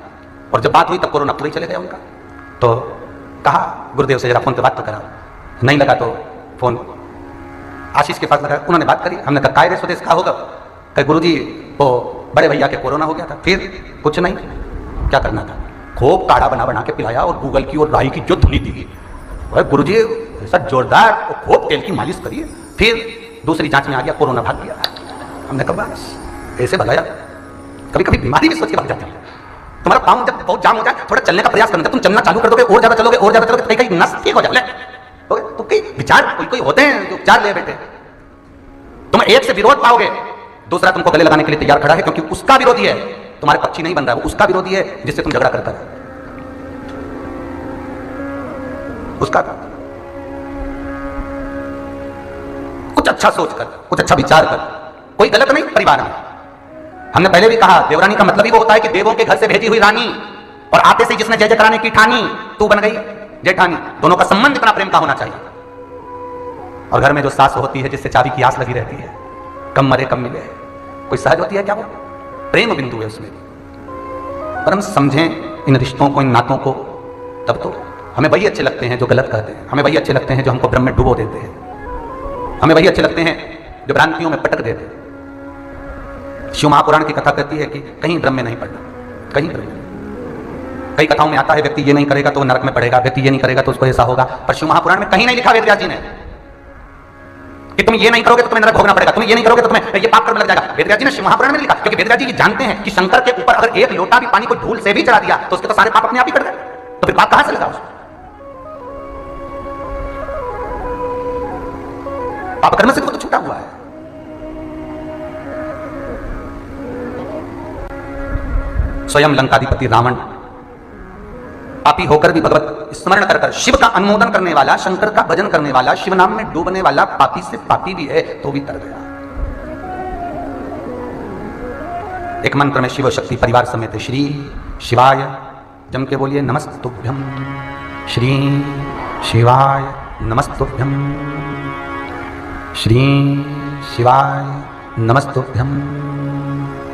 और जब बात हुई तब कोरोना पूरा ही चले गया उनका। तो कहा गुरुदेव से जरा फोन पे बात तो करा, नहीं लगा तो फोन आशीष के पास लगा, उन्होंने बात करी। हमने कहा काय रे स्वदेश का होगा, कहे गुरुजी वो बड़े भैया के कोरोना हो गया था। फिर कुछ नहीं, क्या करना था, खूब काढ़ा बना बना के पिलाया और गूगल की और राई की जो धुनी दी, गुरुजी ऐसा जोरदार और खूब तेल की मालिश करिए। फिर दूसरी जांच में आ गया कोरोना, भाग गया। हमने कहा बस ऐसे भगाया, कभी कभी बीमारी भी सोच के भाग जाती है। तुम्हारा पाँव जब बहुत जाम हो जाए, थोड़ा चलने का प्रयास करना, तुम चलना चालू कर दोगे, और ज्यादा चलोगे, और ज्यादा चलोगे, कहीं कहीं नस ठीक हो जाए। तो कई विचार कोई कोई होते हैं जो उपचार ले बैठे, तुम एक से विरोध पाओगे, दूसरा तुमको गले लगाने के लिए तैयार खड़ा है, क्योंकि उसका विरोधी है, तुम्हारे पक्षी नहीं बन रहा है, वो उसका विरोधी है जिससे तुम झगड़ा करता है, उसका। कुछ अच्छा सोच कर, कुछ अच्छा विचार कर, कोई गलत नहीं परिवार में। हमने पहले भी कहा देवरानी का मतलब ही वो होता है कि देवों के घर से भेजी हुई रानी, और आते से जिसने जय जय कराने की ठानी, तू बन गई जेठानी। दोनों का संबंध इतना प्रेम का होना चाहिए। और घर में जो सास होती है जिससे चाबी की आस लगी रहती है, कम मरे कम मिले, कोई सहज होती है क्या? वो प्रेम बिंदु है उसमें भी। पर हम समझें इन रिश्तों को, इन नातों को, तब तो हमें वही अच्छे लगते हैं जो गलत कहते हैं, हमें वही अच्छे लगते हैं जो हमको भ्रम में डुबो देते हैं, हमें वही अच्छे लगते हैं जो भ्रांतियों में पटक देते हैं। शिव महापुराण की कथा कहती है कि कहीं भ्रम में नहीं पड़ना, कहीं भ्रम में। कई कथाओं में आता है व्यक्ति ये नहीं करेगा तो नरक में पड़ेगा, व्यक्ति ये नहीं करेगा तो उसको ऐसा होगा, पर शिव महापुराण में कहीं नहीं लिखा वेदव्यास जी ने कि तुम ये नहीं करोगे तो तुम्हें नरक भोगना पड़ेगा, तुम ये नहीं करोगे तो तुम्हें ये पाप कर्म लग जाएगा। वेदव्यास जी ने शिव महापुराण में लिखा, क्योंकि वेदव्यास जी जानते हैं कि शंकर के ऊपर अगर एक लोटा भी पानी को धूल से भी चढ़ा दिया तो उसके तो सारे पाप अपने आप ही कट गए, तो फिर पाप कहां से लगा उसको? पाप कर्म से तो छूटा हुआ है। स्वयं लंकाधिपति रावण पापी होकर भी भगवत स्मरण कर शिव का अनुमोदन करने वाला, शंकर का भजन करने वाला, शिव नाम में डूबने वाला पापी से पापी भी है तो भी तर गया। एक मंत्र में शिव शक्ति परिवार समेत श्री शिवाय जम के बोलिए नमस्तुभ्यम, श्री शिवाय नमस्तुभ्यम, श्री शिवाय नमस्तुभ्यम।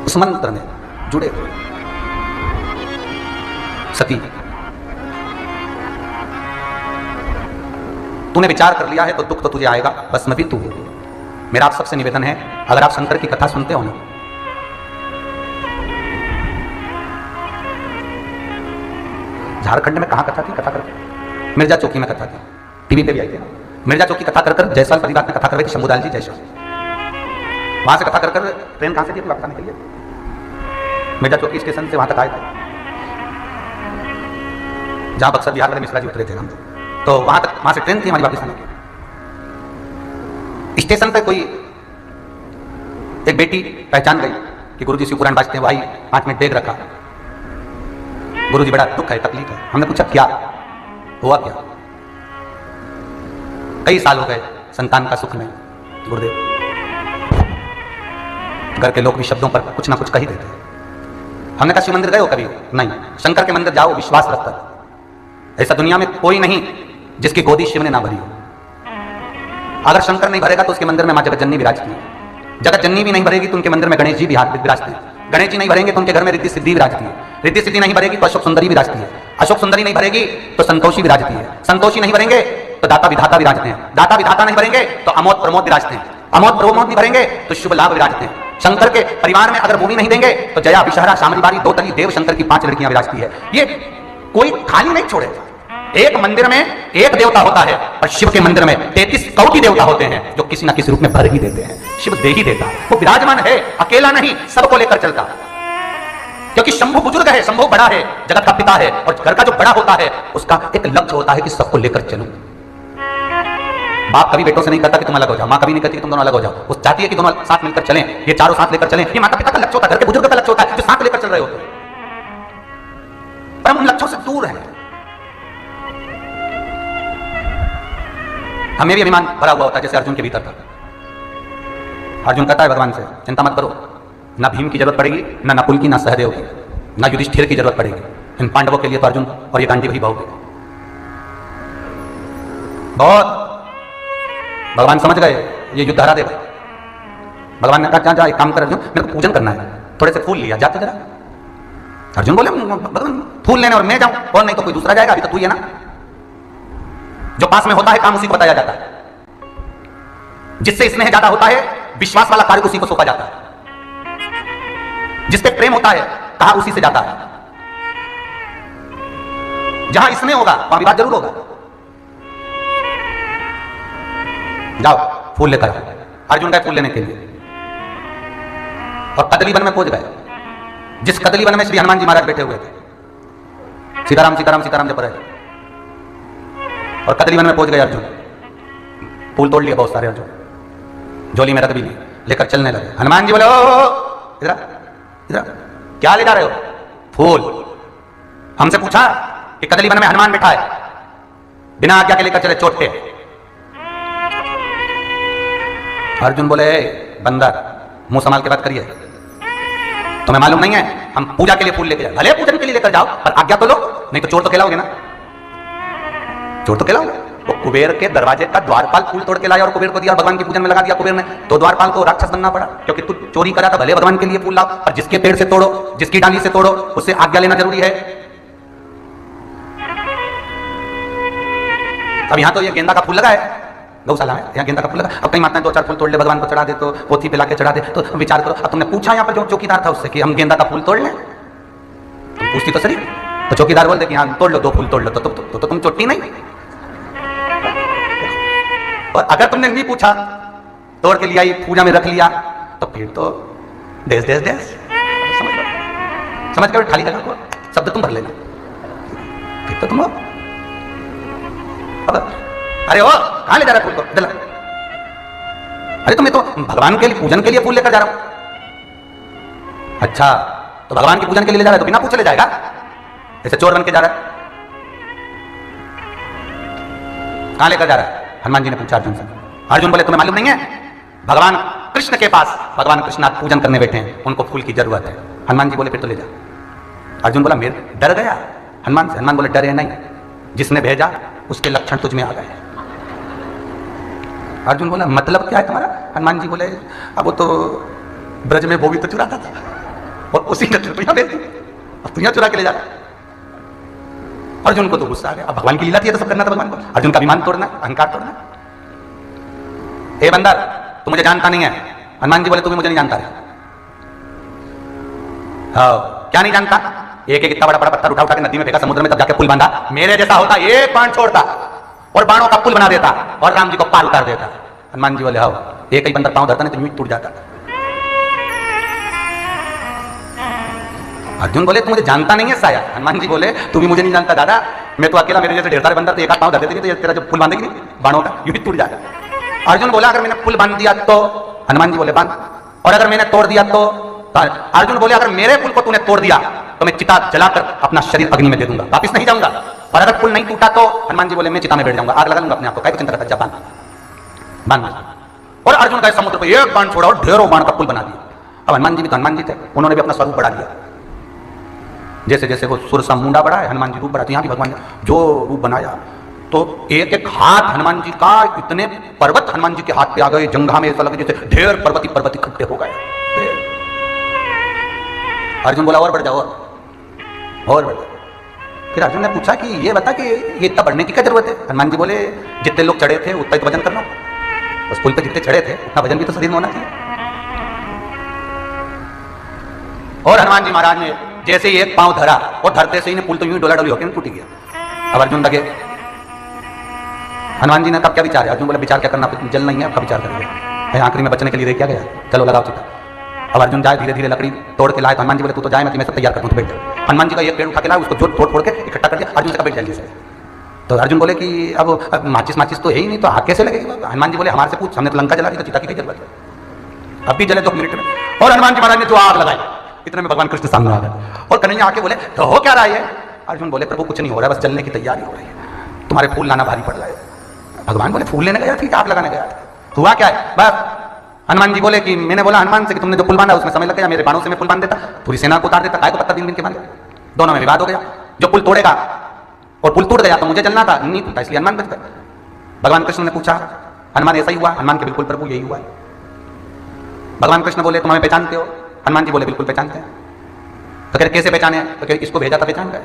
उस मंत्र में जुड़े हुए सती, तूने विचार कर लिया है तो दुख तो तुझे आएगा, बस मैं भी तू। मेरा आप सबसे निवेदन है, अगर आप शंकर की कथा सुनते हो ना, झारखंड में कहाँ कथा थी, कथा करके मिर्जा चौकी में कथा थी, टीवी पे भी आई थी। मिर्जा चौकी कथा कर जयसवाल परिवार में कथा करवाई थी, शंभूलाल जी जयसवाल। वहां से कथा कर ट्रेन कहां से थी वापस आने के लिए, मिर्जा चौकी स्टेशन से वहां तक आए थे जहां बक्सर बिहार वाले मिश्रा जी उतरे थे हम, तो वहां से ट्रेन थी हमारी वापस आने की। स्टेशन पे कोई एक बेटी पहचान गई कि गुरुजी शिव पुराण बाजते हैं, भाई 5 मिनट देख रखा, गुरुजी बड़ा दुख है, तकलीफ है। हमने पूछा क्या हुआ, क्या? कई साल हो गए संतान का सुख नहीं, गुरुदेव। घर के लोग भी शब्दों पर कुछ ना कुछ कही देते हैं। हमने कहा शिव मंदिर गए हो कभी? नहीं। शंकर के मंदिर जाओ, विश्वास रखकर, ऐसा दुनिया में कोई नहीं जिसकी गोदी शिव ने ना भरी हो। अगर शंकर नहीं भरेगा तो उसके मंदिर में माँ जगत जननी विराजती है। जगत जननी भी नहीं भरेगी तो उनके मंदिर में गणेश जी विराजते हैं। गणेश जी नहीं भरेंगे तो उनके घर में रिद्धि सिद्धि विराजती है। रिद्धि सिद्धि नहीं भरेगी तो अशोक सुंदरी विराजती है। अशोक सुंदरी नहीं भरेगी तो संतोषी विराजती है। संतोषी नहीं भरेंगे तो दाता विधाता विराजते हैं। दाता विधाता नहीं भरेंगे तो अमोद प्रमोद विराजते हैं। अमोद प्रमोद नहीं भरेंगे तो शुभ लाभ विराजते हैं। शंकर के परिवार में अगर भूमि नहीं देंगे तो जया विषहरा शामरी बारी दो तली देव शंकर की 5 लड़कियां विराजती है। ये कोई खाली नहीं छोड़ेगा। एक मंदिर में एक देवता होता है और शिव के मंदिर में 33 कोटि देवता होते हैं जो किसी ना किसी रूप में भर ही देते हैं। शिव दे ही देता है, वो विराजमान है, अकेला नहीं, सबको लेकर चलता। क्योंकि शंभु बुजुर्ग है, शंभु बड़ा है, जगत का पिता है, और घर का जो बड़ा होता है उसका एक लक्ष्य होता है कि सबको लेकर चलूं। बाप कभी बेटों से नहीं कहता कि तुम अलग हो जाओ, माँ कभी नहीं कहती कि तुम दोनों अलग हो जाओ। वो चाहती है कि दोनों साथ मिलकर चलें, ये चारों साथ लेकर चलें। ये माता पिता का लक्ष्य होता है, घर के बुजुर्ग का लक्ष्य होता है जो साथ लेकर चल रहे होते हैं। पर हम उन लक्ष्यों से दूर हैं। हमें भी अभिमान भरा हुआ होता है जैसे अर्जुन के भीतर था। अर्जुन कहता है भगवान से, चिंता मत करो, ना भीम की जरूरत पड़ेगी, ना नकुल की, ना सहदेव की, ना युधिष्ठिर की जरूरत पड़ेगी। इन पांडवों के लिए तो अर्जुन और ये गांडी वही बहु। बहुत भगवान समझ गए ये युद्ध हरा देगा। भगवान ने कहा जा एक काम कर अर्जुन, मेरे को पूजन करना है, थोड़े से फूल लिया, जाते जरा। अर्जुन बोले भगवान फूल लेने और मैं जाऊं, और नहीं तो कोई दूसरा जाएगा, अभी तो तू ही है ना। जो पास में होता है काम उसी को बताया जाता है। जिससे स्नेह ज्यादा होता है विश्वास वाला कार्य उसी को सौंपा जाता है। जिससे प्रेम होता है कहा उसी से जाता है। जहां स्नेह होगा वहां विवाद जरूर होगा। जाओ फूल लेकर आओ। अर्जुन गए फूल लेने के लिए और कदली वन में पहुंच गए। जिस कदली वन में श्री हनुमान जी महाराज बैठे हुए थे, सीताराम सीताराम सीताराम जप रहे थे, और कदली वन में पहुंच गए अर्जुन। फूल तोड़ लिया बहुत सारे अर्जुन, झोली में रख भी लिए, लेकर चलने लगे। हनुमान जी बोले ओ इधर इधर, क्या ले जा रहे हो? फूल। हमसे पूछा कि कदली वन में हनुमान बैठा है, बिना आज्ञा के लेकर चले चोटे। अर्जुन बोले बंदर मुंह संभाल के बात करिए, तुम्हें मालूम नहीं है हम पूजा के लिए फूल लेके जाए, भले पूजन के लिए लेकर जाओ पर आज्ञा तो लो, नहीं तो चोर तो खिलाओगे ना, चोर तो खिलाओगे। वो कुबेर के दरवाजे का द्वारपाल फूल तोड़ के लाया और कुबेर को दिया, भगवान की पूजन में लगा दिया कुबेर ने, तो द्वारपाल को राक्षस बनना पड़ा। क्योंकि तू चोरी करा था, भले भगवान के लिए फूल लाओ, और जिसके पेड़ से तोड़ो, जिसकी डाली से तोड़ो, उससे आज्ञा लेना जरूरी है। अब यहां तो ये गेंदा का फूल लगा है गौशाला में, यहाँ गेंदा का फूल लगा। अब कहीं माता 2-4 फूल तोड़ ले, भगवान को चढ़ा दे, तो पोथी पे लाके चढ़ा दे, तो विचार करो। अब तुमने पूछा यहाँ पर जो चौकीदार था उससे कि हम गेंदा का फूल तोड़ लें, तुम पूछती तो सही। तो चौकीदार बोलते कि हाँ तोड़ लो, 2 फूल तोड़ लो, तो तुम चोटी नहीं। और अगर तुमने नहीं पूछा, तोड़ के लिया, पूजा में रख लिया, तो फिर तो देश देश देश समझ कर खाली जगह को शब्द तुम भर लेना, फिर तो तुम अरे ओ कहां ले जा रहा फूल को? अरे तुम्हें तो भगवान के लिए पूजन के लिए फूल लेकर जा रहा हूं। अच्छा तो भगवान की पूजन के लिए ले जा रहा है तो बिना पूछे ले जाएगा, ऐसे चोर बन के जा रहा है। कहां लेकर जा रहा है? हनुमान जी ने पूछा अर्जुन से। अर्जुन बोले तुम्हें मालूम नहीं है भगवान कृष्ण के पास, भगवान कृष्ण आज पूजन करने बैठे हैं, उनको फूल की जरूरत है। हनुमान जी बोले फिर तो ले जा। अर्जुन बोला मेरे डर गया हनुमान से। हनुमान बोले डरे नहीं, जिसने भेजा उसके लक्षण तुझ में आ गए। अर्जुन बोला मतलब क्या है तुम्हारा? हनुमान जी बोले अब वो तो ब्रज में वो भी तो चुराता था और उसी ने तुझे भेज दी, अब तू यहाँ चुरा के ले जा। अर्जुन को तो गुस्सा आ गया, अब भगवान की लीला थी तो सब करना था भगवान को। अर्जुन का अभिमान तोड़ना, अहंकार तोड़ना। हे बंदर तू मुझे जानता नहीं है। हनुमान जी बोले तू भी मुझे नहीं जानता है। हाँ क्या नहीं जानता? एक इतना बड़ा पत्थर उठा के नदी में फेंका, समुद्र में, तब जाके पुल बांधा। मेरे जैसा होता एक बाण छोड़ता और बाणों का पुल बना देता और राम जी को पार उतार देता। हनुमान जी बोले हाँ, एक ही बंदर पांव धरता नहीं तो यूं टूट जाता। अर्जुन बोले तू मुझे जानता नहीं है शायद। हनुमान जी बोले तू भी मुझे नहीं जानता दादा, मैं तो अकेला, मेरे जैसे ढेर सारे बंदर तो एक हाथ पांव धर देते तो तेरा जो पुल बांधेगी बाणों का यूं ही टूट जाता। अर्जुन बोला अगर मैंने पुल बांध दिया तो? हनुमान जी बोले बांध। और अगर मैंने तोड़ दिया तो? अर्जुन बोले अगर मेरे पुल को तूने तोड़ दिया तो मैं चिता जलाकर अपना शरीर अग्नि में दे दूंगा, वापिस नहीं जाऊंगा। और अगर पुल नहीं टूटा तो? हनुमान जी बोले मैं चिता में बैठ जाऊंगा, आग लगा लूंगा अपने आप को, क्या चिंता करता, जा बांध। और अर्जुन का समुद्र पर एक बाण छोड़ा और ढेरों बाण का पुल बना दिया। अब हनुमान जी भी तो हनुमान जी थे, उन्होंने भी अपना स्वरूप बढ़ा लिया। जैसे जैसे वो सुर सा मुंडा बढ़ा है, हनुमान जी रूप बढ़ा, यहाँ भी भगवान ने जो रूप बनाया तो एक एक हाथ हनुमान जी का, इतने पर्वत हनुमान जी के हाथ पे आ गए, जंघा में ऐसा लगे जैसे ढेर पर्वत इकट्ठे हो गए। अर्जुन बोला और बढ़ जाओ, और बढ़ जाओ। फिर अर्जुन ने पूछा कि ये बता कि ये इतना बढ़ने की क्या जरूरत है? हनुमान जी बोले जितने लोग चढ़े थे उतना ही तो वजन करना, उस पुल पे जितने चढ़े थे उतना वजन भी तो शरीर में होना चाहिए। और हनुमान जी महाराज ने जैसे ही एक पांव धरा और धरते से ही पुल तो यूं डोला डोली होकर टूट गया। अब अर्जुन लगे, हनुमान जी ने कब क्या विचार है? अर्जुन बोले विचार क्या करना, जल नहीं है, अब विचार करेंगे, आखिरी में बचने के लिए क्या गया, चलो लगाओ चिता। अब अर्जुन जाए, धीरे धीरे लकड़ी तोड़ के लाए, तो हनुमान जी बोले तू तो जाए, मैं सब तैयार करता हूँ, तो बैठ जाओ। हनुमान जी का एक पेड़ उठा के लाए, उसको जोड़ तोड़ के इकट्ठा कर दिया, अर्जुन से बैठ जल्दी से। तो अर्जुन बोले कि अब माचिस तो है ही नहीं, तो आग कैसे लगेगी? हनुमान जी बोले हमारे से पूछ, हमने तो लंका जला दी, तो चिता की जरूरत है, अब भी जले 2 मिनट में। और हनुमान जी महाराज ने जो आग लगाई, इतने में भगवान कृष्ण सामने आ गए और कन्हैया आके बोले तो हो क्या रहा है? अर्जुन बोले प्रभु कुछ नहीं हो रहा है, बस जलने की तैयारी हो रही है, तुम्हारे फूल लाना भारी पड़ रहा है। भगवान बोले फूल लेने गया थी, आग लगाने गया था, हुआ क्या है? बस हनुमान जी बोले कि मैंने बोला हनुमान से कि तुमने जो पुल बांधा उसमें समय लग गया, मेरे बाणों से मैं पुल बांध देता, पूरी सेना को उतार देता, काय को पत्ता दिन के बांधे। दोनों में विवाद हो गया, जो पुल तोड़ेगा और पुल टूट गया तो मुझे जलना था, नहीं टूटा, इसलिए हनुमान बच गए। भगवान कृष्ण ने पूछा हनुमान ऐसा ही हुआ? हनुमान के बिल्कुल प्रभु यही हुआ है। भगवान कृष्ण बोले तुम हमें पहचानते हो? हनुमान जी बोले बिल्कुल पहचानते हैं। तो कह कैसे पहचाने? तो कह इसको भेजा था पहचान गए।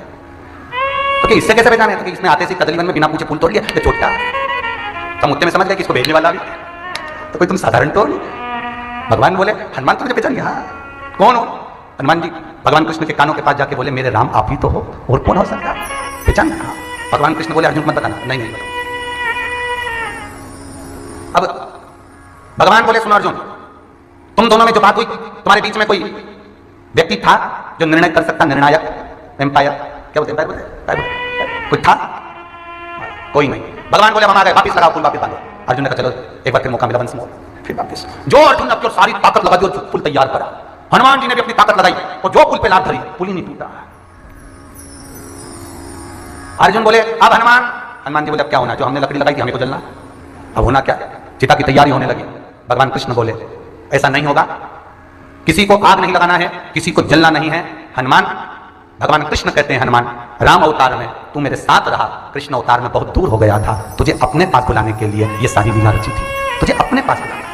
तो क्या इससे कैसे पहचाने? तो कि इसने आते से कदलीवन में बिना पूछे पुल तोड़ लिया, ये छोटा समुद्र में समझ गए कि इसको भेजने वाला भी, तो कोई तुम साधारण तो नहीं। भगवान बोले हनुमान तुमने पहचान लिया? हाँ। कौन हो? हनुमान जी भगवान कृष्ण के कानों के पास जाके बोले मेरे राम आप ही तो हो, और कौन हो सकता? पहचान? हाँ। भगवान कृष्ण बोले अर्जुन मत बताना, नहीं नहीं। अब भगवान बोले सुनो अर्जुन, तुम दोनों में जो बात हुई, तुम्हारे बीच में कोई व्यक्ति था जो निर्णय कर सकता, निर्णायक, एम्पायर, क्या बोलते हैं, कोई था? कोई नहीं। भगवान बोले हम आ गए, वापिस लगाओ पुल, वापिस बांधो। अर्जुन ने कहा चलो एक बार फिर मौका मिला, वंस मोर, फिर वापिस। जो अर्जुन ने अपनी सारी ताकत लगा दी और पुल तैयार करा, हनुमान जी ने भी अपनी ताकत लगाई और जो पुल पे लात धरी, पुल ही नहीं टूटा। अर्जुन बोले अब हनुमान जी बोले अब क्या होना? जो हमने लकड़ी लगाई थी हमें को जलना, अब होना क्या? चिता की तैयारी होने लगी। भगवान कृष्ण बोले ऐसा नहीं होगा, किसी को आग नहीं लगाना है, किसी को जलना नहीं है। हनुमान, भगवान कृष्ण कहते हैं हनुमान राम अवतार में तू मेरे साथ रहा, कृष्ण अवतार में बहुत दूर हो गया था, तुझे अपने पास बुलाने के लिए ये सारी लीला रची थी, तुझे अपने पास बुलाना।